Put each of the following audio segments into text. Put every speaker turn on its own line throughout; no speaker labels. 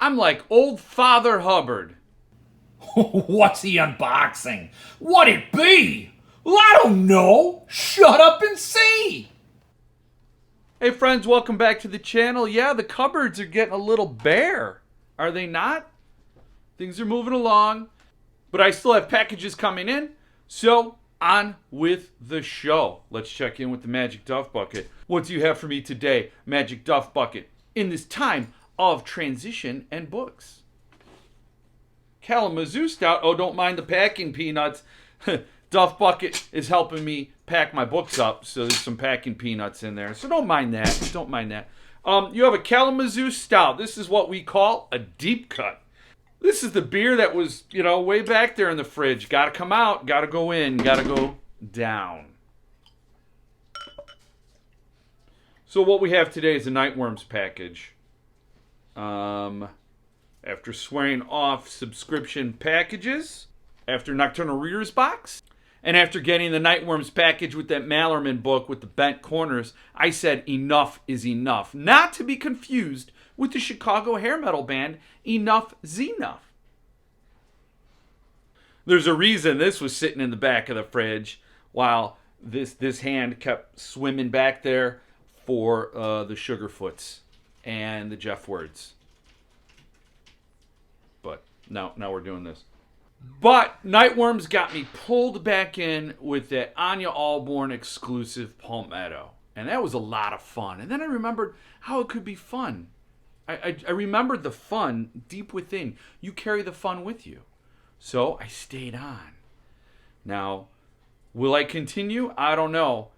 I'm like old Father Hubbard.
What's he unboxing? What'd it be? Well, I don't know. Shut up and see.
Hey friends, welcome back to the channel. Yeah, the cupboards are getting a little bare. Are they not? Things are moving along, but I still have packages coming in. So, on with the show. Let's check in with the Magic Duff Bucket. What do you have for me today, Magic Duff Bucket, in this time of transition and books? Kalamazoo Stout. Oh, don't mind the packing, peanuts. Duff Bucket is helping me pack my books up, so there's some packing peanuts in there. So don't mind that. Don't mind that. You have a Kalamazoo Stout. This is what we call a deep cut. This is the beer that was, way back there in the fridge. Got to come out. Got to go in. Got to go down. So what we have today is a Nightworms package. After swearing off subscription packages, after Nocturnal Reader's Box, and after getting the Nightworms package with that Mallerman book with the bent corners, I said enough is enough. Not to be confused with the Chicago hair metal band Enough Zenough. There's a reason this was sitting in the back of the fridge while this hand kept swimming back there for the Sugarfoots and the Jeff Words. But now we're doing this. But Nightworms got me pulled back in with that Anya Allborn exclusive Palmetto. And that was a lot of fun. And then I remembered how it could be fun. I remembered the fun deep within. You carry the fun with you. So I stayed on. Now, will I continue? I don't know.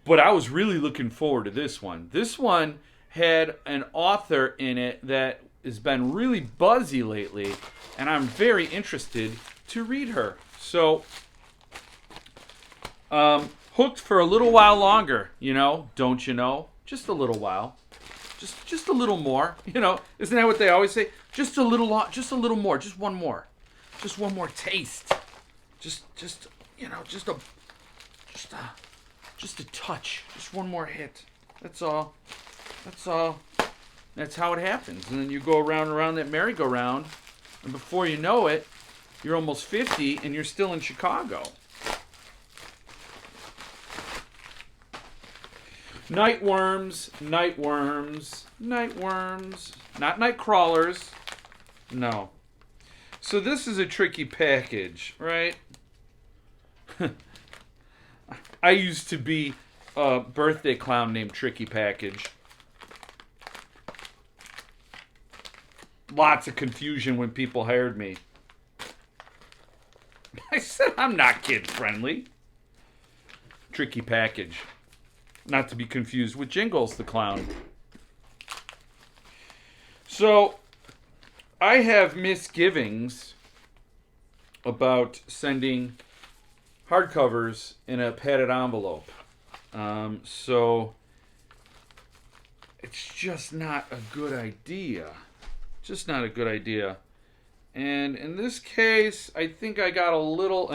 But I was really looking forward to this one. This one had an author in it that has been really buzzy lately, and I'm very interested to read her. So, hooked for a little while longer, don't you know? Just a little while. Just a little more, Isn't that what they always say? Just a little more, just one more. Just one more taste. Just a touch. Just one more hit. That's all. That's how it happens. And then you go around that merry-go-round, and before you know it, you're almost 50 and you're still in Chicago. Nightworms. Not night crawlers. No. So this is a tricky package, right? I used to be a birthday clown named Tricky Package. Lots of confusion when people hired me. I said I'm not kid-friendly. Tricky Package. Not to be confused with Jingles the Clown. So, I have misgivings about sending hardcovers in a padded envelope. So, it's just not a good idea. Just not a good idea. And in this case, I think I got a little,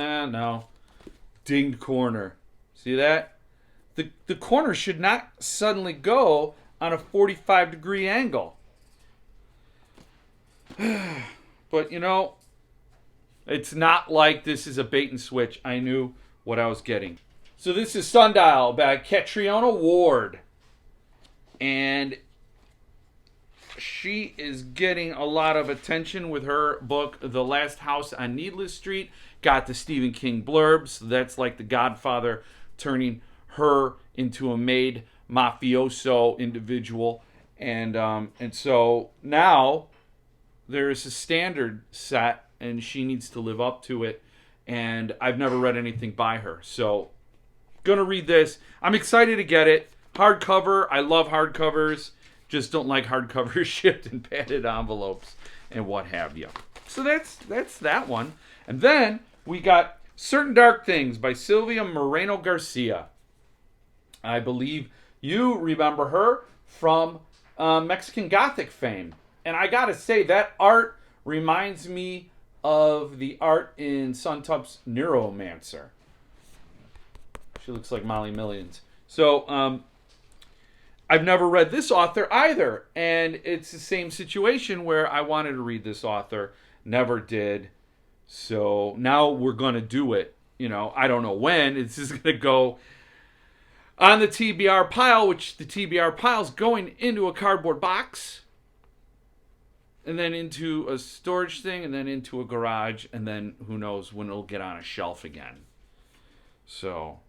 dinged corner. See that? The corner should not suddenly go on a 45-degree angle. But, it's not like this is a bait and switch. I knew what I was getting. So this is Sundial by Catriona Ward. And she is getting a lot of attention with her book, The Last House on Needless Street. Got the Stephen King blurbs. So that's like The Godfather turning her into a made mafioso individual. And so now there's a standard set, and she needs to live up to it. And I've never read anything by her. So, gonna read this. I'm excited to get it. Hardcover. I love hardcovers. Just don't like hardcovers shipped in padded envelopes and what have you. So that's that one. And then we got Certain Dark Things by Silvia Moreno Garcia. I believe you remember her from Mexican Gothic fame. And I gotta say, that art reminds me of the art in Suntup's Neuromancer. She looks like Molly Millions. So, I've never read this author either. And it's the same situation where I wanted to read this author, never did. So now we're going to do it. I don't know when. It's just going to go on the TBR pile, which the TBR pile is going into a cardboard box, and then into a storage thing, and then into a garage, and then who knows when it'll get on a shelf again. So,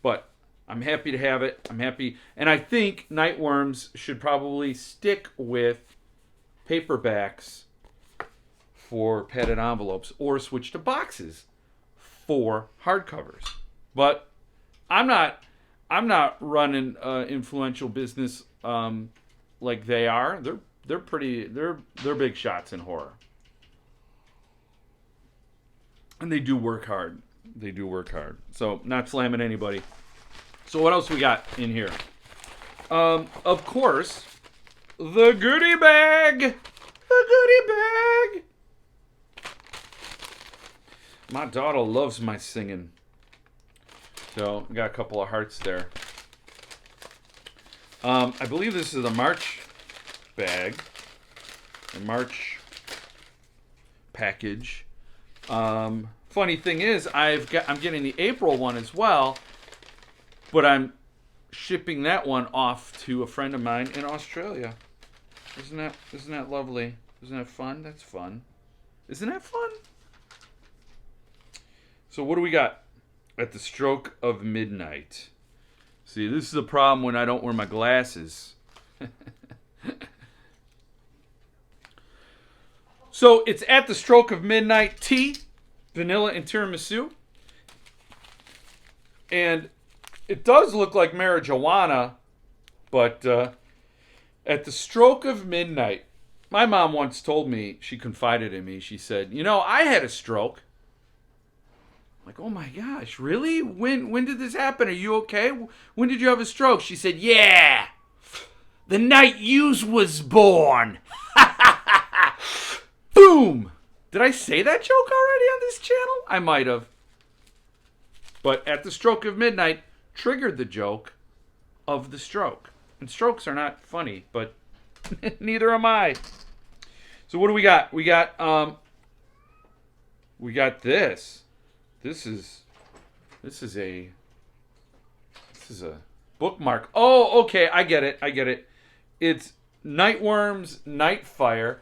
but I'm happy to have it. I'm happy. And I think Nightworms should probably stick with paperbacks for padded envelopes or switch to boxes for hardcovers. But I'm not running influential business like they are. They're big shots in horror. And they do work hard. So, not slamming anybody. So, what else we got in here? Of course, the Goodie Bag. The Goodie Bag. My daughter loves my singing. So, got a couple of hearts there. I believe this is a March bag. A March package. Funny thing is, I'm getting the April one as well, but I'm shipping that one off to a friend of mine in Australia. Isn't that lovely? Isn't that fun? That's fun. Isn't that fun? So what do we got? At the stroke of midnight. See, this is a problem when I don't wear my glasses. So it's at the stroke of midnight tea, vanilla and tiramisu. And it does look like marijuana, but at the stroke of midnight, my mom once told me, she confided in me, she said, I had a stroke. I'm like, oh my gosh, really? When did this happen? Are you okay? When did you have a stroke? She said, yeah, the night yous was born. Boom! Did I say that joke already on this channel? I might have. But at the stroke of midnight, triggered the joke of the stroke. And strokes are not funny, but neither am I. So what do we got? We got this. This is a bookmark. Oh, okay, I get it. It's Nightworms Nightfire.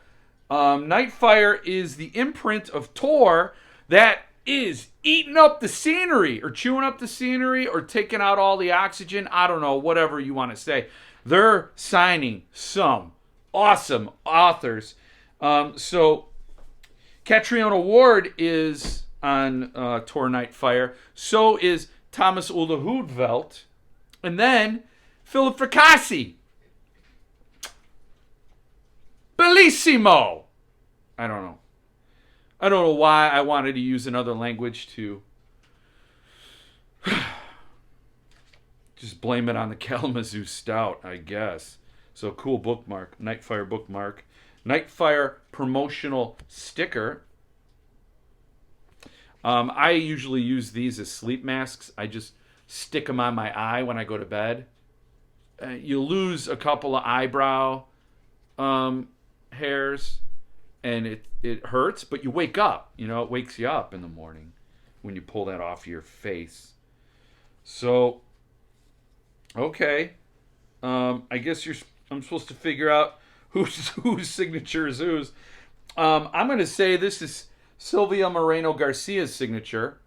Nightfire is the imprint of Tor that is eating up the scenery or chewing up the scenery or taking out all the oxygen. I don't know, whatever you want to say. They're signing some awesome authors. So Catriona Ward is on Tor Nightfire. So is Thomas Ulla Hoodvelt. And then Philip Fracassi. Bellissimo! I don't know why I wanted to use another language to just blame it on the Kalamazoo Stout, I guess. So cool bookmark. Nightfire bookmark. Nightfire promotional sticker. I usually use these as sleep masks. I just stick them on my eye when I go to bed. You lose a couple of eyebrow hairs, and it hurts, but you wake up. It wakes you up in the morning when you pull that off your face. So, okay. I guess I'm supposed to figure out whose signature is whose. I'm going to say this is Silvia Moreno Garcia's signature.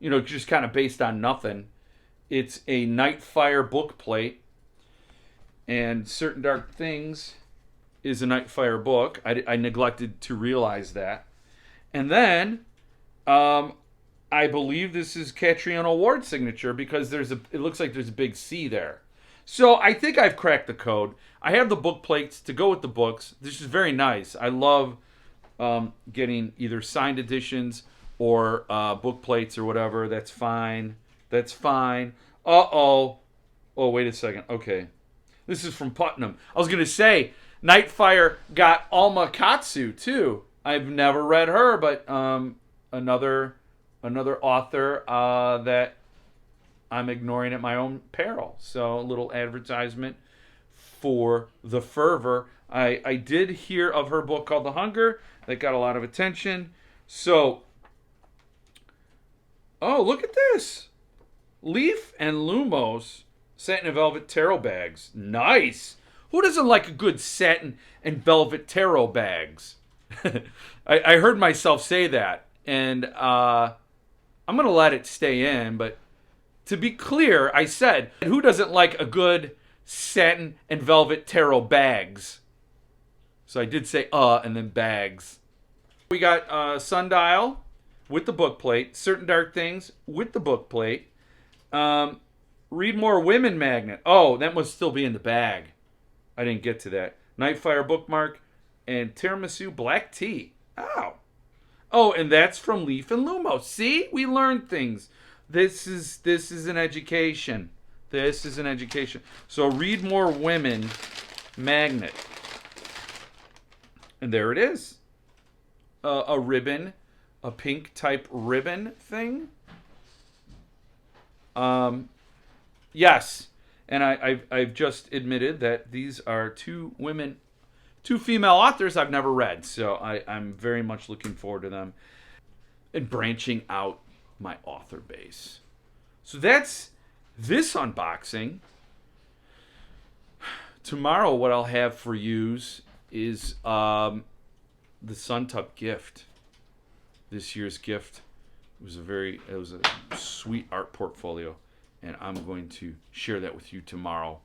Just kind of based on nothing. It's a Nightfire book plate. And Certain Dark Things is a Nightfire book. I neglected to realize that. And then, I believe this is Catriona Ward's signature because it looks like there's a big C there. So I think I've cracked the code. I have the book plates to go with the books. This is very nice. I love getting either signed editions or book plates or whatever. That's fine. Uh-oh. Oh, wait a second. Okay. This is from Putnam. I was going to say, Nightfire got Alma Katsu, too. I've never read her, but another author that I'm ignoring at my own peril. So a little advertisement for the fervor. I did hear of her book called The Hunger that got a lot of attention. So, oh, look at this. Leaf and Lumos satin and velvet tarot bags. Nice. Who doesn't like a good satin and velvet tarot bags? I heard myself say that, and I'm going to let it stay in, but to be clear, I said, who doesn't like a good satin and velvet tarot bags? So I did say and then bags. We got Sundial with the book plate, Certain Dark Things with the book plate, Read More Women magnet. Oh, that must still be in the bag. I didn't get to that. Nightfire bookmark and tiramisu black tea. Oh. Oh, and that's from Leaf and Lumos. See? We learned things. This is an education. This is an education. So Read More Women magnet. And there it is. A ribbon, a pink type ribbon thing. Yes. And I've just admitted that these are two female authors I've never read. So I'm very much looking forward to them and branching out my author base. So that's this unboxing. Tomorrow, what I'll have for yous is the Suntub gift. This year's gift was a sweet art portfolio, and I'm going to share that with you tomorrow,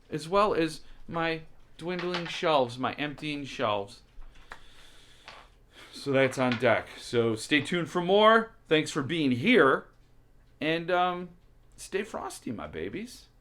as well as my dwindling shelves, my emptying shelves. So that's on deck. So stay tuned for more. Thanks for being here, and stay frosty, my babies.